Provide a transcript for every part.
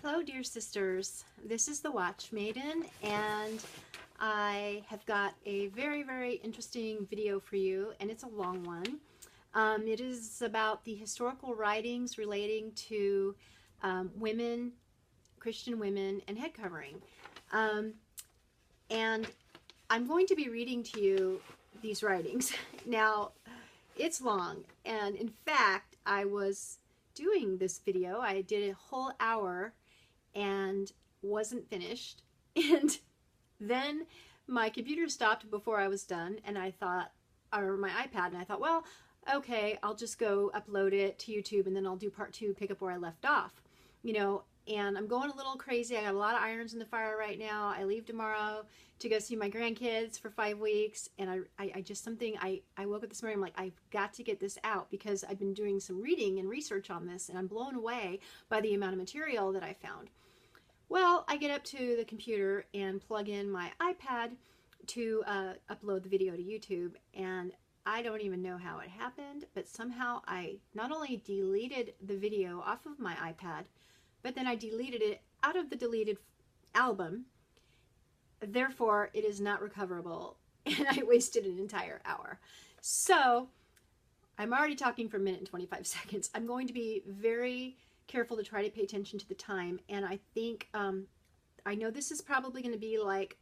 Hello, dear sisters. This is the Watch Maiden, and I have got a very, very interesting video for you, and it's a long one. It is about the historical writings relating to women, Christian women, and head covering. And I'm going to be reading to you these writings. Now, it's long, and in fact, I was doing this video. I did a whole hour and wasn't finished, and then my computer stopped before I was done, and I thought, or my iPad, and I thought, well, okay, I'll just go upload it to YouTube, and then I'll do part 2, pick up where I left off, you know. And I'm going a little crazy. I got a lot of irons in the fire right now. I leave tomorrow to go see my grandkids for 5 weeks, and I woke up this morning, I'm like, I've got to get this out, because I've been doing some reading and research on this, and I'm blown away by the amount of material that I found. Well, I get up to the computer and plug in my iPad to upload the video to YouTube, and I don't even know how it happened, but somehow I not only deleted the video off of my iPad, but then I deleted it out of the deleted album. Therefore, it is not recoverable, and I wasted an entire hour. So, I'm already talking for a minute and 25 seconds. I'm going to be very careful to try to pay attention to the time, and I think, I know this is probably going to be like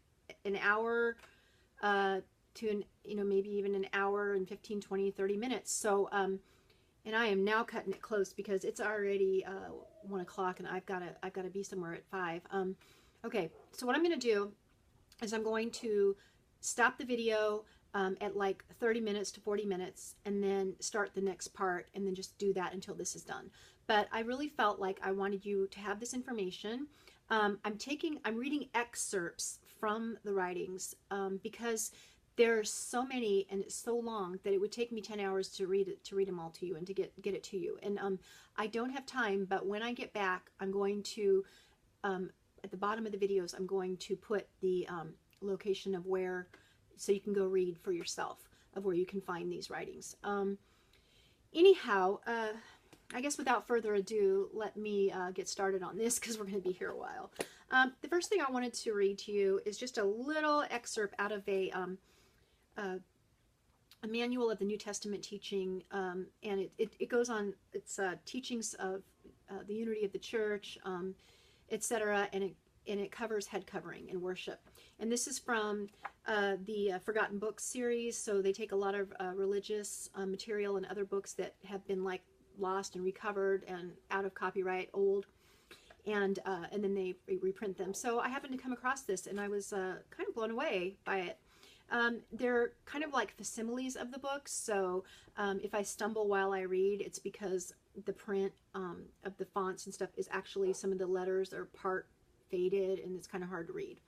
an hour to maybe even an hour and 15, 20, 30 minutes. So, and I am now cutting it close because it's already 1 o'clock, and I've got to be somewhere at 5. Okay, so what I'm going to do is I'm going to stop the video at like 30 minutes to 40 minutes, and then start the next part, and then just do that until this is done. But I really felt like I wanted you to have this information. I'm reading excerpts from the writings because there's so many, and it's so long that it would take me 10 hours to read them all to you and to get it to you. And I don't have time, but when I get back, I'm going to, at the bottom of the videos, I'm going to put the location of where, so you can go read for yourself, of where you can find these writings. Anyhow, I guess without further ado, let me get started on this, because we're going to be here a while. The first thing I wanted to read to you is just a little excerpt out of a manual of the New Testament teaching, and it goes on, it's teachings of the unity of the church, etc., and it covers head covering and worship. And this is from the Forgotten Books series, so they take a lot of religious material and other books that have been like lost and recovered and out of copyright, old, and then they reprint them. So I happened to come across this, and I was kind of blown away by it. They're kind of like facsimiles of the books, so if I stumble while I read, it's because the print of the fonts and stuff is actually, some of the letters are part faded, and it's kind of hard to read.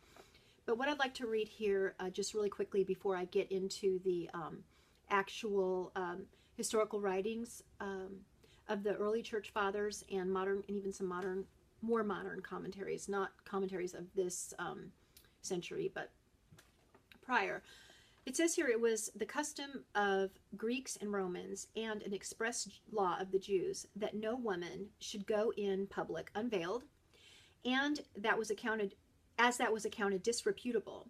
But what I'd like to read here, just really quickly before I get into the actual historical writings of the early church fathers and modern, and even some more modern commentaries, not commentaries of this century, but prior. It says here, it was the custom of Greeks and Romans, and an express law of the Jews, that no woman should go in public unveiled, and that was accounted disreputable,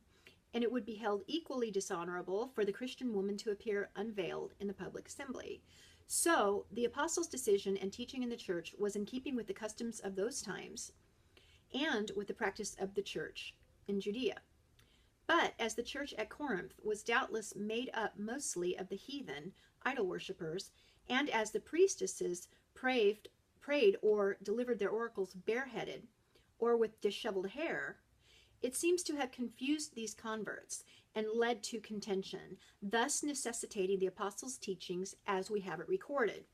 and it would be held equally dishonorable for the Christian woman to appear unveiled in the public assembly. So the apostles' decision and teaching in the church was in keeping with the customs of those times, and with the practice of the church in Judea. But as the church at Corinth was doubtless made up mostly of the heathen, idol worshippers, and as the priestesses prayed or delivered their oracles bareheaded or with disheveled hair, it seems to have confused these converts and led to contention, thus necessitating the apostles' teachings as we have it recorded.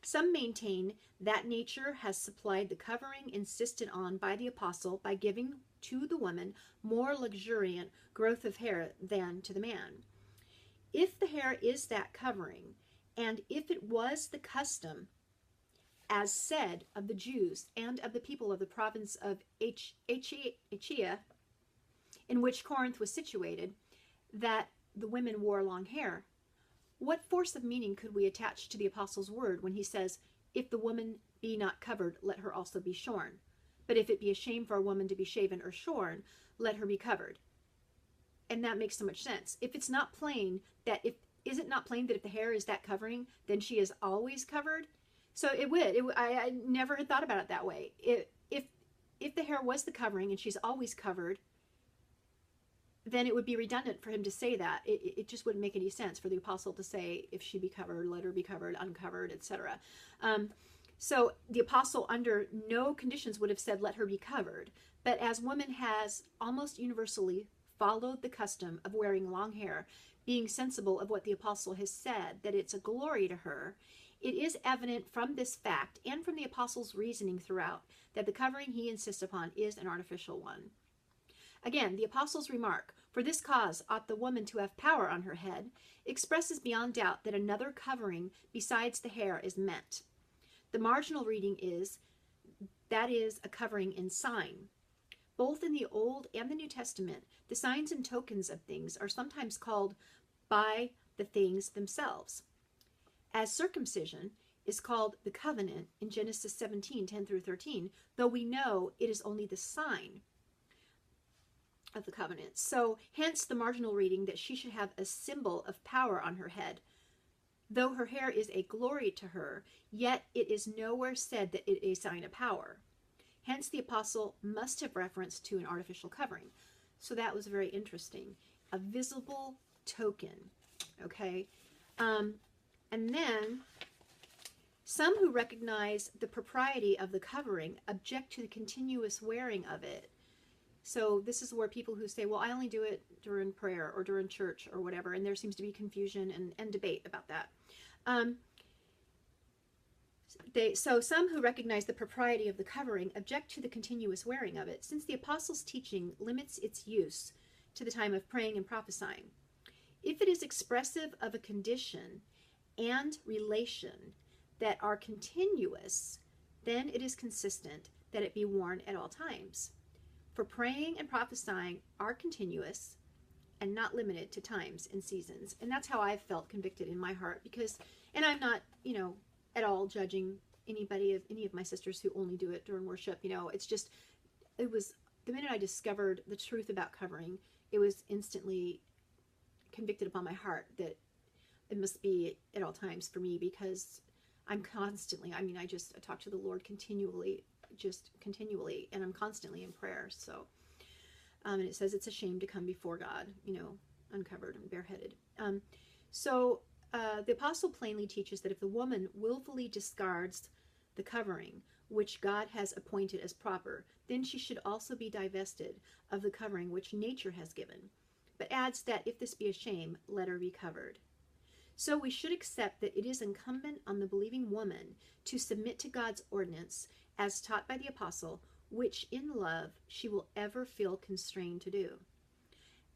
Some maintain that nature has supplied the covering insisted on by the apostle by giving to the woman more luxuriant growth of hair than to the man. If the hair is that covering, and if it was the custom, as said, of the Jews and of the people of the province of Achaia, in which Corinth was situated, that the women wore long hair, what force of meaning could we attach to the apostle's word when he says, if the woman be not covered, let her also be shorn? But if it be a shame for a woman to be shaven or shorn, let her be covered. And that makes so much sense. If it's not plain that is it not plain that if the hair is that covering, then she is always covered? So it would. I never had thought about it that way. If the hair was the covering and she's always covered, then it would be redundant for him to say that. It just wouldn't make any sense for the apostle to say, if she be covered, let her be covered, uncovered, etc. So the apostle under no conditions would have said, let her be covered. But as woman has almost universally followed the custom of wearing long hair, being sensible of what the apostle has said, that it's a glory to her, it is evident from this fact and from the apostle's reasoning throughout that the covering he insists upon is an artificial one. Again, the apostle's remark, for this cause ought the woman to have power on her head, expresses beyond doubt that another covering besides the hair is meant. The marginal reading is, that is a covering in sign. Both in the Old and the New Testament, the signs and tokens of things are sometimes called by the things themselves. As circumcision is called the covenant in Genesis 17:10-13, though we know it is only the sign of the covenant. So hence the marginal reading that she should have a symbol of power on her head. Though her hair is a glory to her, yet it is nowhere said that it is a sign of power. Hence the apostle must have reference to an artificial covering. So that was very interesting. A visible token. Okay. And then some who recognize the propriety of the covering object to the continuous wearing of it. So this is where people who say, well, I only do it during prayer or during church or whatever, and there seems to be confusion and debate about that. So some who recognize the propriety of the covering object to the continuous wearing of it, since the apostles' teaching limits its use to the time of praying and prophesying. If it is expressive of a condition and relation that are continuous, then it is consistent that it be worn at all times. For praying and prophesying are continuous and not limited to times and seasons. And that's how I've felt convicted in my heart, because, and I'm not, at all judging any of my sisters who only do it during worship. It's just, it was the minute I discovered the truth about covering, it was instantly convicted upon my heart that it must be at all times for me, because I'm constantly, I talk to the Lord continually, and I'm constantly in prayer. So, and it says it's a shame to come before God, uncovered and bareheaded. The apostle plainly teaches that if the woman willfully discards the covering which God has appointed as proper, then she should also be divested of the covering which nature has given, but adds that if this be a shame, let her be covered. So we should accept that it is incumbent on the believing woman to submit to God's ordinance as taught by the apostle, which in love she will ever feel constrained to do.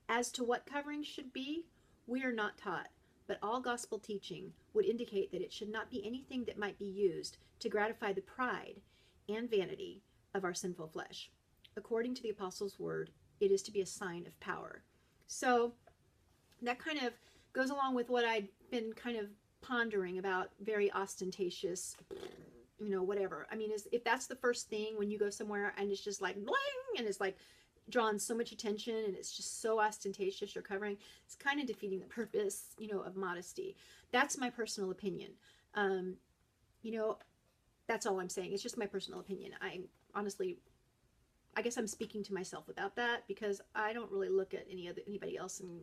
As to what covering should be, we are not taught, but all gospel teaching would indicate that it should not be anything that might be used to gratify the pride and vanity of our sinful flesh. According to the apostle's word, it is to be a sign of power. So that kind of goes along with what I'd been kind of pondering about very ostentatious, whatever. If that's the first thing when you go somewhere and it's just like bling, and it's like drawing so much attention and it's just so ostentatious, you're covering, it's kind of defeating the purpose, of modesty. That's my personal opinion. That's all I'm saying. It's just my personal opinion. I guess I'm speaking to myself about that, because I don't really look at anybody else, and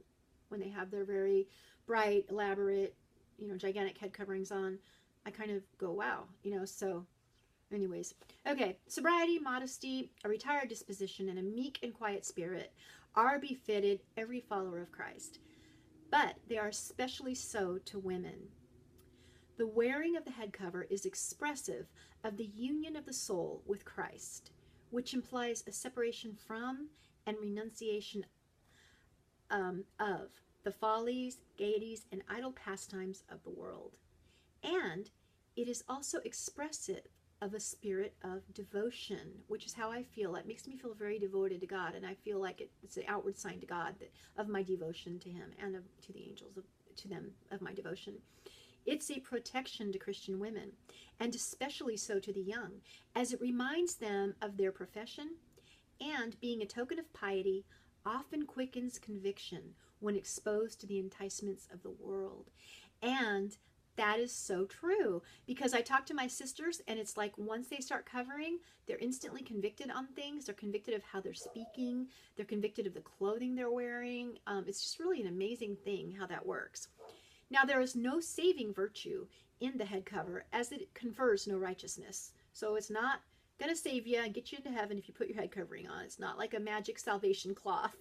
when they have their very bright, elaborate, gigantic head coverings on, I kind of go, wow, so anyways. Okay, sobriety, modesty, a retired disposition, and a meek and quiet spirit are befitted every follower of Christ, but they are especially so to women. The wearing of the head cover is expressive of the union of the soul with Christ, which implies a separation from and renunciation of the follies, gaieties, and idle pastimes of the world. And it is also expressive of a spirit of devotion, which is how I feel. It makes me feel very devoted to God, and I feel like it's an outward sign to God of my devotion to Him and to the angels, to them, of my devotion. It's a protection to Christian women, and especially so to the young, as it reminds them of their profession, and being a token of piety often quickens conviction when exposed to the enticements of the world. And that is so true, because I talk to my sisters and it's like once they start covering, they're instantly convicted on things. They're convicted of how they're speaking. They're convicted of the clothing they're wearing. It's just really an amazing thing how that works. Now, there is no saving virtue in the head cover, as it confers no righteousness. So it's not going to save you and get you into heaven if you put your head covering on. It's not like a magic salvation cloth.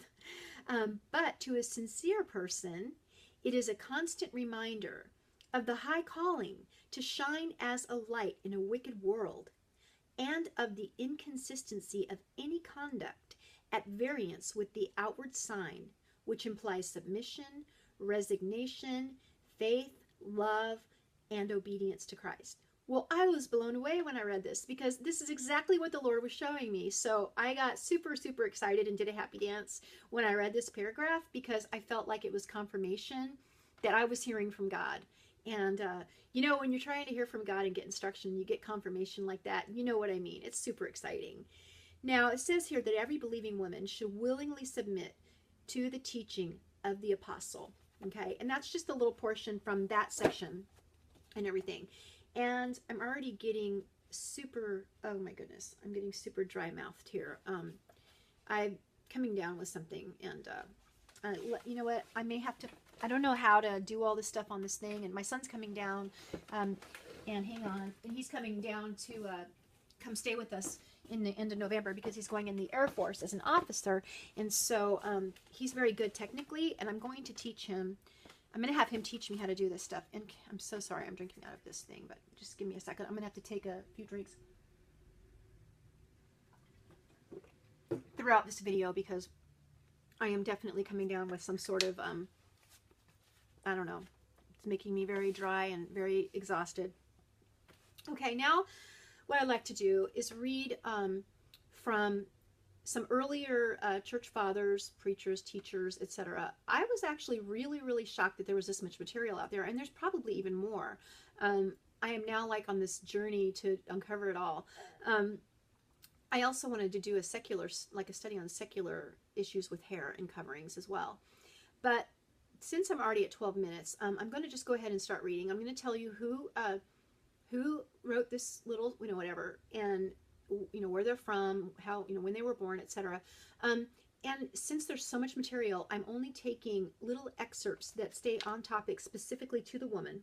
But to a sincere person, it is a constant reminder of the high calling to shine as a light in a wicked world, and of the inconsistency of any conduct at variance with the outward sign, which implies submission, resignation, faith, love, and obedience to Christ. Well, I was blown away when I read this, because this is exactly what the Lord was showing me. So I got super, super excited and did a happy dance when I read this paragraph, because I felt like it was confirmation that I was hearing from God. And, you know, when you're trying to hear from God and get instruction, you get confirmation like that. You know what I mean? It's super exciting. Now, it says here that every believing woman should willingly submit to the teaching of the apostle. Okay, and that's just a little portion from that section and everything. And I'm already getting super, oh my goodness, I'm getting super dry mouthed here. I'm coming down with something, and you know what, I may have to, I don't know how to do all this stuff on this thing, and my son's coming down, and hang on, and he's coming down to come stay with us in the end of November, because he's going in the Air Force as an officer. And so he's very good technically, and I'm going to teach him. I'm going to have him teach me how to do this stuff. And I'm so sorry I'm drinking out of this thing, but just give me a second. I'm going to have to take a few drinks throughout this video, because I am definitely coming down with some sort of, I don't know, it's making me very dry and very exhausted. Okay, now what I'd like to do is read from some earlier church fathers, preachers, teachers, etc. I was actually really, really shocked that there was this much material out there, and there's probably even more. I am now like on this journey to uncover it all. I also wanted to do a secular, like a study on secular issues with hair and coverings as well. But since I'm already at 12 minutes, I'm going to just go ahead and start reading. I'm going to tell you who wrote this little, you know, whatever, and, you know, where they're from, how, you know, when they were born, etc. And since there's so much material, I'm only taking little excerpts that stay on topic specifically to the woman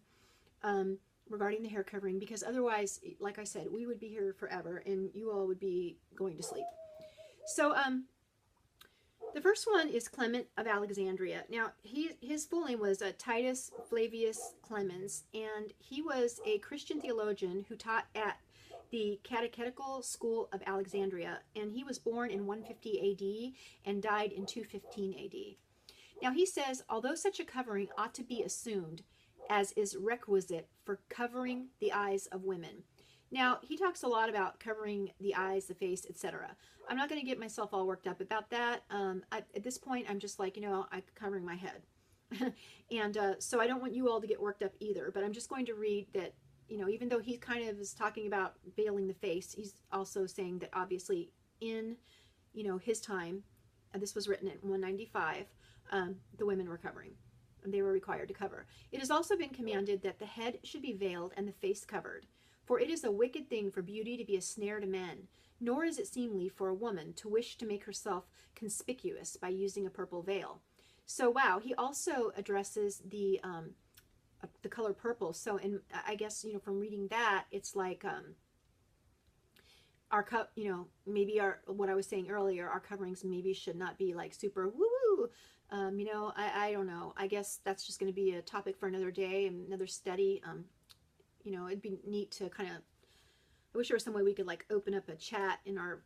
regarding the hair covering, because otherwise, like I said, we would be here forever and you all would be going to sleep. So the first one is Clement of Alexandria. Now, his full name was Titus Flavius Clemens, and he was a Christian theologian who taught at the Catechetical School of Alexandria, and he was born in 150 AD and died in 215 AD. Now, he says, although such a covering ought to be assumed, as is requisite for covering the eyes of women. Now, he talks a lot about covering the eyes, the face, etc. I'm not going to get myself all worked up about that. At this point, I'm just like, you know, I'm covering my head. And so I don't want you all to get worked up either. But I'm just going to read that, you know, even though he kind of is talking about veiling the face, he's also saying that obviously in, you know, his time, and this was written in 195, the women were covering. They were required to cover. It has also been commanded that the head should be veiled and the face covered. For it is a wicked thing for beauty to be a snare to men, nor is it seemly for a woman to wish to make herself conspicuous by using a purple veil. So, wow, he also addresses the color purple. So, I guess, you know, from reading that, it's like you know, maybe what I was saying earlier, our coverings maybe should not be like super woo-woo. You know, I don't know. I guess that's just going to be a topic for another day, another study. You know, it'd be neat to kind of, I wish there was some way we could like open up a chat in our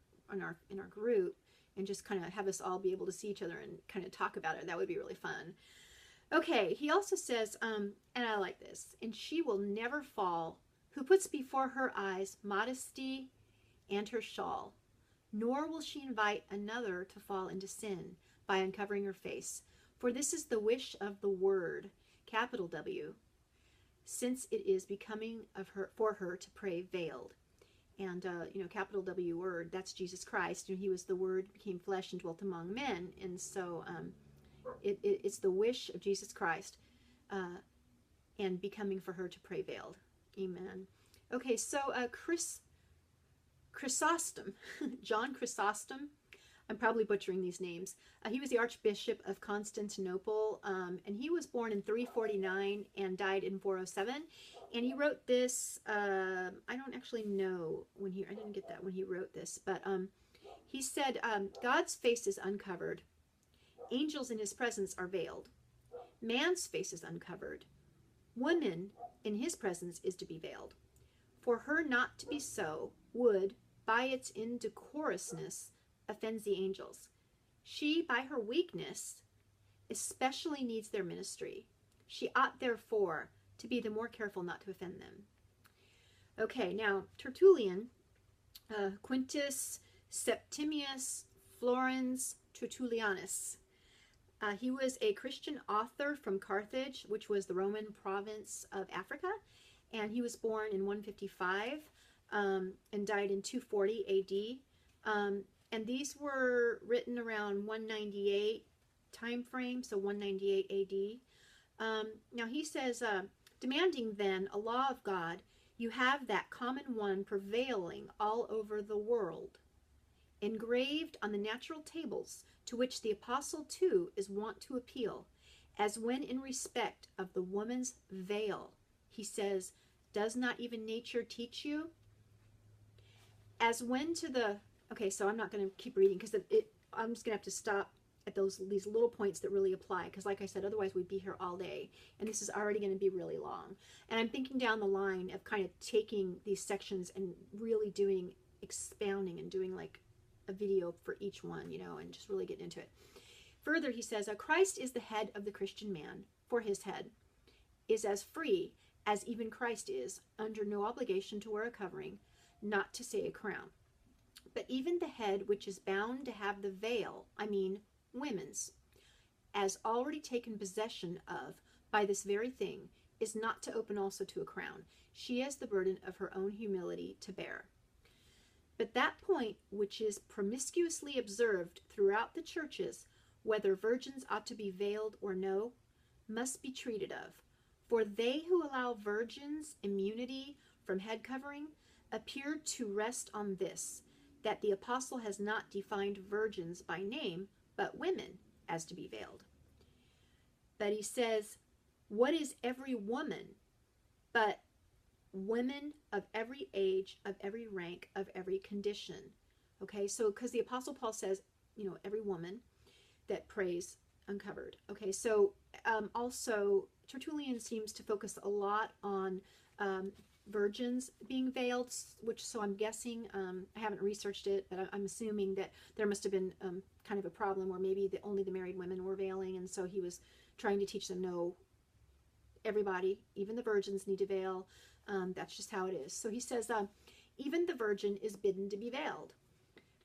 group and just kind of have us all be able to see each other and kind of talk about it. That would be really fun. Okay, he also says, and I like this, and she will never fall who puts before her eyes modesty and her shawl, nor will she invite another to fall into sin by uncovering her face. For this is the wish of the Word, capital W, since it is becoming of her for her to pray veiled. And, capital W word, that's Jesus Christ. And he was the Word, became flesh, and dwelt among men. And so it's the wish of Jesus Christ and becoming for her to pray veiled. Amen. Okay, so Chrysostom, John Chrysostom, I'm probably butchering these names. He was the Archbishop of Constantinople, and he was born in 349 and died in 407. And he wrote this, I don't actually know when I didn't get that when he wrote this, but he said, God's face is uncovered. Angels in his presence are veiled. Man's face is uncovered. Woman in his presence is to be veiled. For her not to be so would, by its indecorousness, offend the angels. She, by her weakness, especially needs their ministry. She ought, therefore, to be the more careful not to offend them. Okay, now, Tertullian, Quintus Septimius Florens Tertullianus. He was a Christian author from Carthage, which was the Roman province of Africa, and he was born in 155 and died in 240 AD. And these were written around 198 time frame, so 198 AD. Now he says, demanding then a law of God, you have that common one prevailing all over the world, engraved on the natural tables, to which the apostle too is wont to appeal, as when in respect of the woman's veil, he says, does not even nature teach you? As when to the, okay, so I'm not going to keep reading because I'm just going to have to stop at these little points that really apply, because like I said, otherwise we'd be here all day, and this is already going to be really long. And I'm thinking down the line of kind of taking these sections and really doing expounding and doing like a video for each one, and just really getting into it. Further, he says, Christ is the head of the Christian man, for his head is as free as even Christ is, under no obligation to wear a covering, not to say a crown. But even the head which is bound to have the veil, I mean women's, as already taken possession of by this very thing, is not to open also to a crown. She has the burden of her own humility to bear. But that point which is promiscuously observed throughout the churches, whether virgins ought to be veiled or no, must be treated of. For they who allow virgins immunity from head covering appear to rest on this, that the apostle has not defined virgins by name, but women as to be veiled. But he says, what is every woman but women of every age, of every rank, of every condition? Okay, so because the apostle Paul says, every woman that prays uncovered. Okay, so also Tertullian seems to focus a lot on virgins being veiled, which, so I'm guessing, I haven't researched it, but I'm assuming that there must have been kind of a problem where maybe only the married women were veiling, and so he was trying to teach them, no, everybody, even the virgins need to veil. That's just how it is. So he says, even the virgin is bidden to be veiled.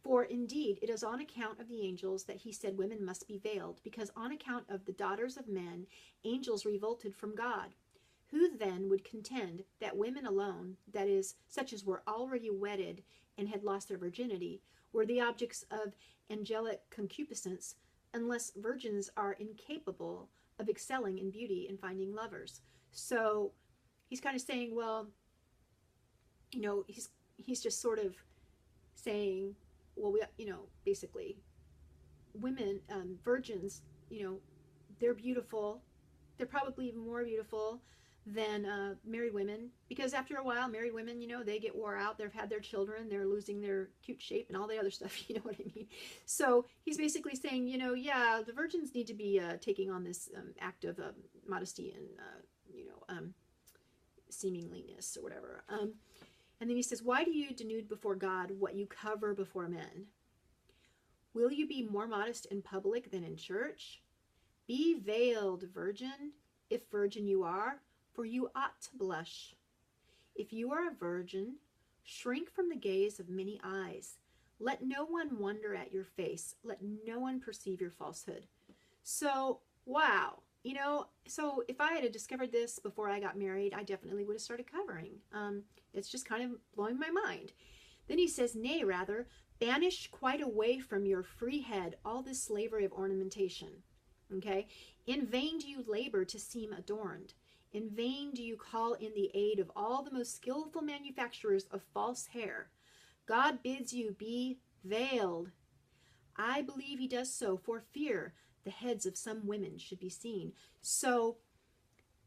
For indeed, it is on account of the angels that he said women must be veiled, because on account of the daughters of men, angels revolted from God. Who then would contend that women alone, that is, such as were already wedded and had lost their virginity, were the objects of angelic concupiscence, unless virgins are incapable of excelling in beauty and finding lovers? So he's kind of saying, well, he's just sort of saying, well, basically, women, virgins, they're beautiful. They're probably even more beautiful than married women, because after a while, married women, they get wore out. They've had their children. They're losing their cute shape and all the other stuff. You know what I mean? So he's basically saying, yeah, the virgins need to be taking on this act of modesty and, seemingliness or whatever. And then he says, why do you denude before God what you cover before men? Will you be more modest in public than in church? Be veiled, virgin, if virgin you are, for you ought to blush. If you are a virgin, shrink from the gaze of many eyes. Let no one wonder at your face. Let no one perceive your falsehood. So, wow. you know, so if I had discovered this before I got married, I definitely would have started covering. It's just kind of blowing my mind. Then he says, nay, rather, banish quite away from your free head all this slavery of ornamentation. Okay? In vain do you labor to seem adorned. In vain do you call in the aid of all the most skillful manufacturers of false hair. God bids you be veiled. I believe he does so for fear the heads of some women should be seen. So,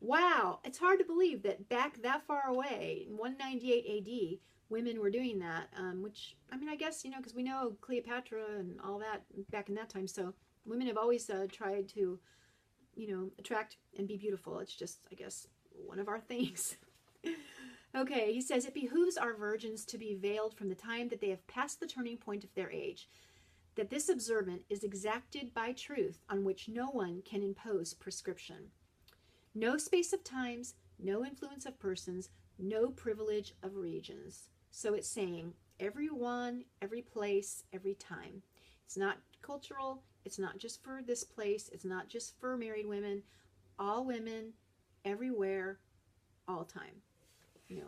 wow, it's hard to believe that back that far away, in 198 AD, women were doing that, which, I mean, I guess, you know, because we know Cleopatra and all that back in that time, so women have always tried to, you know, attract and be beautiful. It's just, I guess, one of our things. Okay, he says, it behooves our virgins to be veiled from the time that they have passed the turning point of their age, that this observant is exacted by truth on which no one can impose prescription. No space of times, no influence of persons, no privilege of regions. So it's saying everyone, every place, every time. It's not cultural. It's not just for this place. It's not just for married women. All women, everywhere, all time. You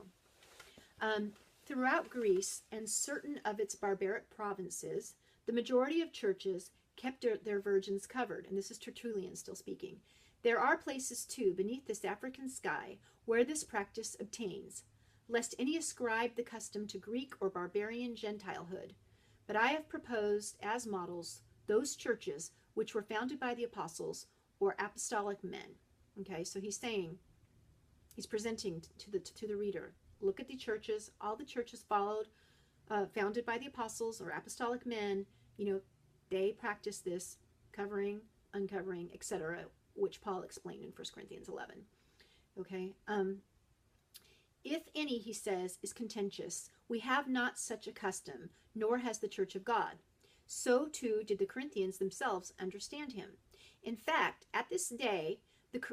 know. Throughout Greece and certain of its barbaric provinces, the majority of churches kept their virgins covered. And this is Tertullian still speaking. There are places, too, beneath this African sky, where this practice obtains, lest any ascribe the custom to Greek or barbarian Gentilehood. But I have proposed as models those churches which were founded by the apostles or apostolic men. Okay, so he's saying, he's presenting to the reader, look at the churches, all the churches founded by the apostles or apostolic men, you know, they practice this covering, uncovering, etc., which Paul explained in 1 Corinthians 11. Okay, if any, he says, is contentious, we have not such a custom, nor has the church of God. So too did the Corinthians themselves understand him. In fact, at this day,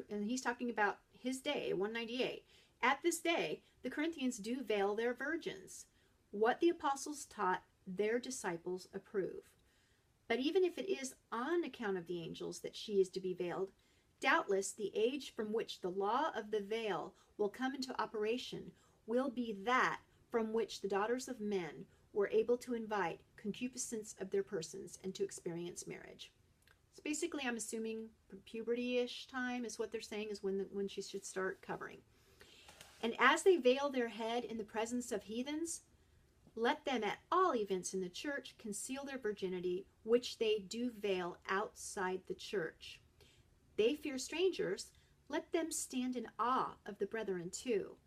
and he's talking about his day, 198, at this day, the Corinthians do veil their virgins. What the apostles taught, their disciples approve. But even if it is on account of the angels that she is to be veiled, doubtless the age from which the law of the veil will come into operation will be that from which the daughters of men were able to invite concupiscence of their persons and to experience marriage. So basically, I'm assuming puberty-ish time is what they're saying is when she should start covering. And as they veil their head in the presence of heathens, let them at all events in the church conceal their virginity, which they do veil outside the church. They fear strangers, let them stand in awe of the brethren too.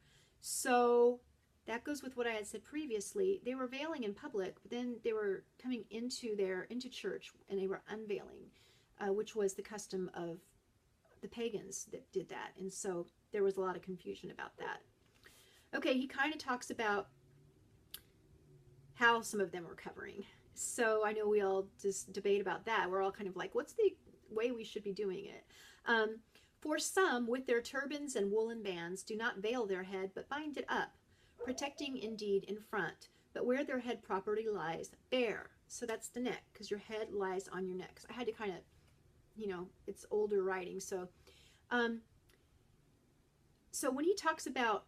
So that goes with what I had said previously. They were veiling in public, but then they were coming into church and they were unveiling, which was the custom of the pagans that did that. And so there was a lot of confusion about that. Okay, he kind of talks about how some of them were covering. So I know we all just debate about that. We're all kind of like, what's the way we should be doing it? For some, with their turbans and woolen bands, do not veil their head, but bind it up, protecting indeed in front, but where their head properly lies, bare. So that's the neck, because your head lies on your neck. So I had to kind of, you know, it's older writing. So, so when he talks about,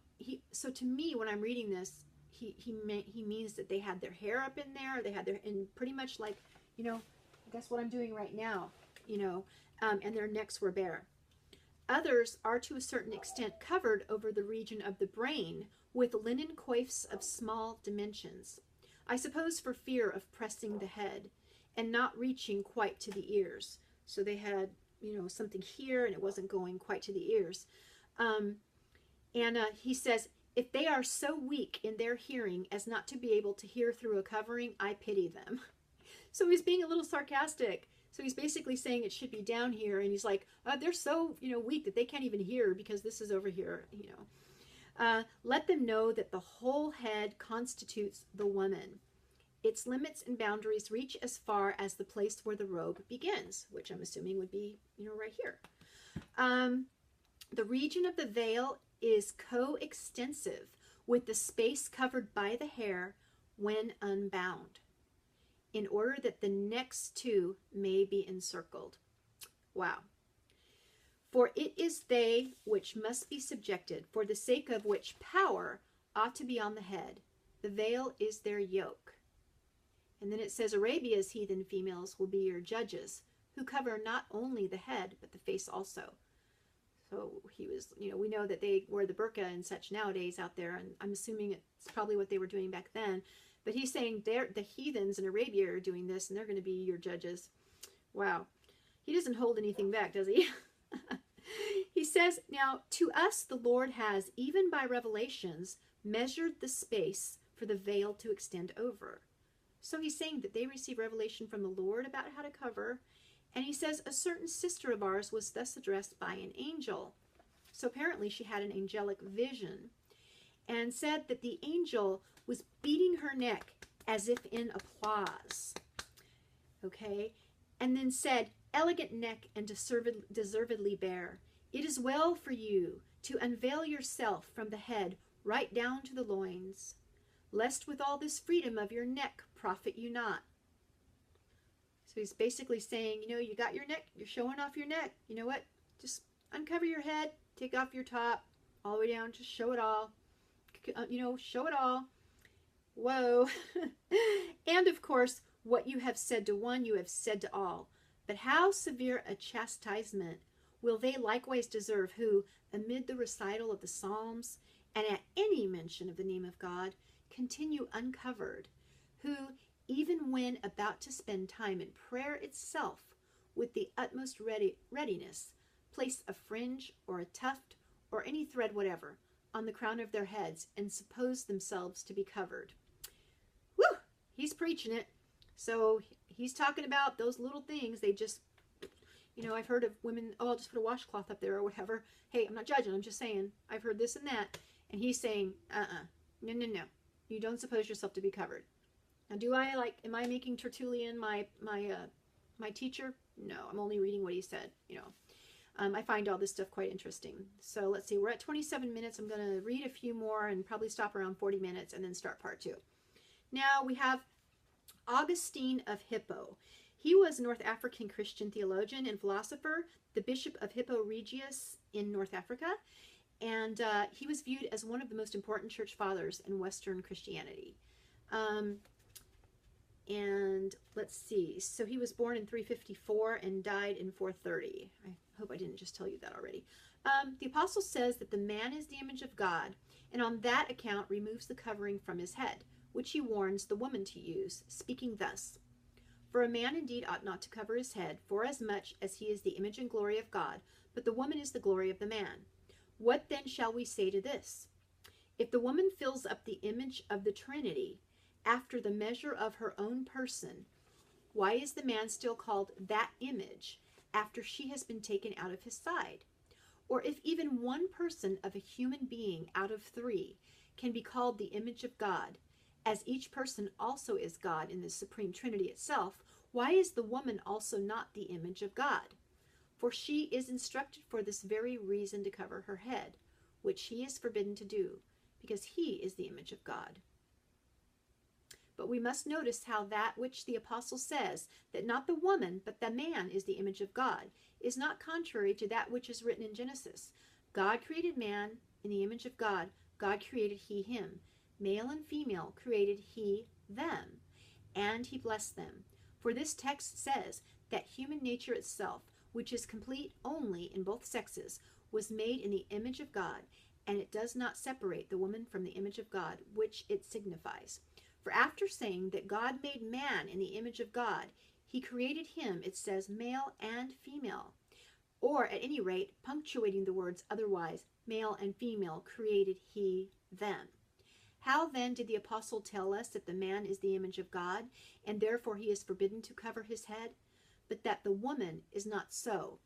so to me, when I'm reading this, he means that they had their hair up in there, they had their, and pretty much like, you know, I guess what I'm doing right now, you know, and their necks were bare. Others are to a certain extent covered over the region of the brain with linen coifs of small dimensions, I suppose for fear of pressing the head and not reaching quite to the ears. So they had, you know, something here and it wasn't going quite to the ears. He says, if they are so weak in their hearing as not to be able to hear through a covering, I pity them. So he's being a little sarcastic. So he's basically saying it should be down here. And he's like, they're so, you know, weak that they can't even hear because this is over here, you know. Let them know that the whole head constitutes the woman. Its limits and boundaries reach as far as the place where the robe begins, which I'm assuming would be, you know, right here. The region of the veil is coextensive with the space covered by the hair when unbound, in order that the next two may be encircled. Wow. For it is they which must be subjected, for the sake of which power ought to be on the head. The veil is their yoke. And then it says, Arabia's heathen females will be your judges, who cover not only the head, but the face also. So he was, we know that they wear the burqa and such nowadays out there, and I'm assuming it's probably what they were doing back then. But he's saying the heathens in Arabia are doing this, and they're going to be your judges. Wow. He doesn't hold anything back, does he? He says, now, to us the Lord has, even by revelations, measured the space for the veil to extend over. So he's saying that they receive revelation from the Lord about how to cover. And he says, a certain sister of ours was thus addressed by an angel. So apparently she had an angelic vision and said that the angel was beating her neck as if in applause. Okay? And then said, elegant neck and deservedly bare. It is well for you to unveil yourself from the head right down to the loins, lest with all this freedom of your neck profit you not. So he's basically saying, you got your neck, you're showing off your neck. You know what? Just uncover your head, take off your top, all the way down, just show it all. Show it all. Whoa. And of course, what you have said to one, you have said to all. But how severe a chastisement will they likewise deserve who, amid the recital of the Psalms, and at any mention of the name of God, continue uncovered, who, even when about to spend time in prayer itself, with the utmost readiness, place a fringe or a tuft or any thread whatever on the crown of their heads and suppose themselves to be covered. Whew! He's preaching it. So he's talking about those little things. They just, I've heard of women, I'll just put a washcloth up there or whatever. Hey, I'm not judging. I'm just saying, I've heard this and that. And he's saying, no. You don't suppose yourself to be covered. Now, am I making Tertullian my teacher? No, I'm only reading what he said, I find all this stuff quite interesting. So let's see, we're at 27 minutes. I'm going to read a few more and probably stop around 40 minutes and then start part 2. Now we have Augustine of Hippo. He was a North African Christian theologian and philosopher, the Bishop of Hippo Regius in North Africa, and he was viewed as one of the most important church fathers in Western Christianity. And let's see, so he was born in 354 and died in 430. I hope I didn't just tell you that already. The apostle says that the man is the image of God, and on that account removes the covering from his head, which he warns the woman to use, speaking thus, for a man indeed ought not to cover his head, forasmuch as he is the image and glory of God, but the woman is the glory of the man. What then shall we say to this? If the woman fills up the image of the Trinity after the measure of her own person, why is the man still called that image after she has been taken out of his side? Or if even one person of a human being out of 3 can be called the image of God, as each person also is God in the Supreme Trinity itself, why is the woman also not the image of God? For she is instructed for this very reason to cover her head, which he is forbidden to do, because he is the image of God. But we must notice how that which the apostle says, that not the woman, but the man is the image of God, is not contrary to that which is written in Genesis. God created man in the image of God. God created he him. Male and female created he them, and he blessed them. For this text says that human nature itself, which is complete only in both sexes, was made in the image of God, and it does not separate the woman from the image of God, which it signifies. For after saying that God made man in the image of God, he created him, it says, male and female. Or at any rate, punctuating the words otherwise, male and female created he them. How then did the apostle tell us that the man is the image of God, and therefore he is forbidden to cover his head? But that the woman is not so,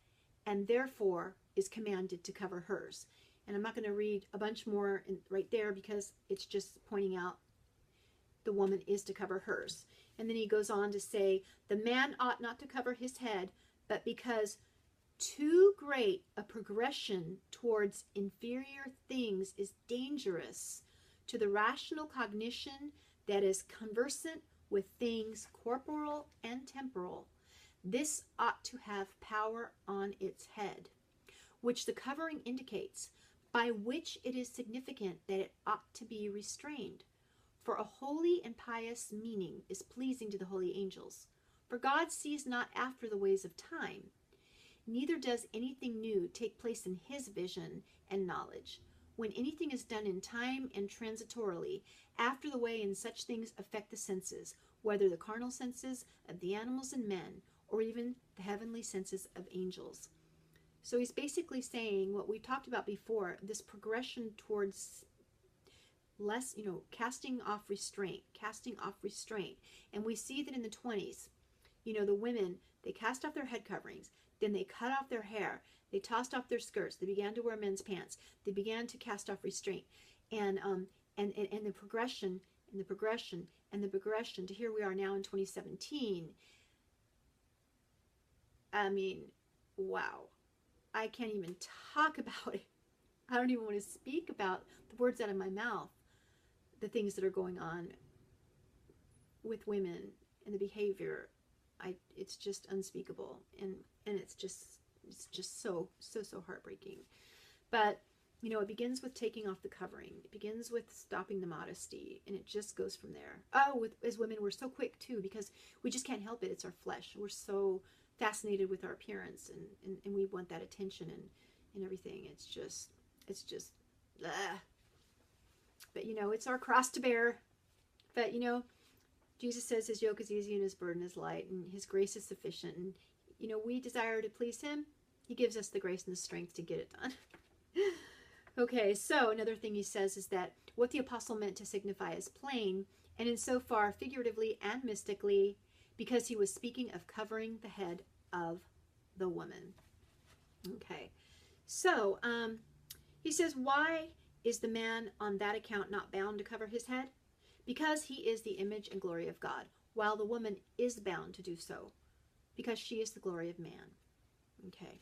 and therefore is commanded to cover hers. And I'm not going to read a bunch more right there because it's just pointing out the woman is to cover hers. And then he goes on to say, the man ought not to cover his head, but because too great a progression towards inferior things is dangerous to the rational cognition that is conversant with things corporal and temporal, this ought to have power on its head. which the covering indicates, by which it is significant that it ought to be restrained. For a holy and pious meaning is pleasing to the holy angels. For God sees not after the ways of time, neither does anything new take place in his vision and knowledge. When anything is done in time and transitorily, after the way in such things affect the senses, whether the carnal senses of the animals and men, or even the heavenly senses of angels. So he's basically saying what we talked about before, this progression towards less, casting off restraint. And we see that in the 20s, the women, they cast off their head coverings, then they cut off their hair, they tossed off their skirts, they began to wear men's pants, they began to cast off restraint. And the progression, and the progression, and the progression to here we are now in 2017. I mean, wow. I can't even talk about it. I don't even want to speak about the words out of my mouth, the things that are going on with women and the behavior. It's just unspeakable, and it's just so heartbreaking. But it begins with taking off the covering. It begins with stopping the modesty, and it just goes from there. As women, we're so quick too, because we just can't help it. It's our flesh. We're so fascinated with our appearance, and we want that attention and everything. It's just blah. But it's our cross to bear. But Jesus says his yoke is easy and his burden is light, and his grace is sufficient. And we desire to please him. He gives us the grace and the strength to get it done. Okay, so another thing he says is that what the apostle meant to signify is plain, and insofar figuratively and mystically, because he was speaking of covering the head of the woman. Okay, so he says, why is the man on that account not bound to cover his head? Because he is the image and glory of God, while the woman is bound to do so, because she is the glory of man. Okay,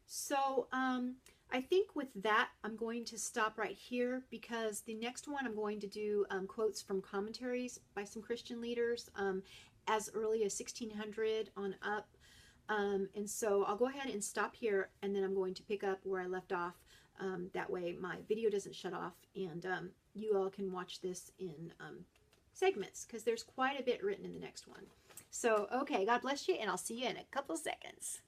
so I think with that, I'm going to stop right here, because the next one I'm going to do quotes from commentaries by some Christian leaders as early as 1600 on up. And so I'll go ahead and stop here, and then I'm going to pick up where I left off. That way my video doesn't shut off, and you all can watch this in segments, because there's quite a bit written in the next one. So, okay, God bless you, and I'll see you in a couple seconds.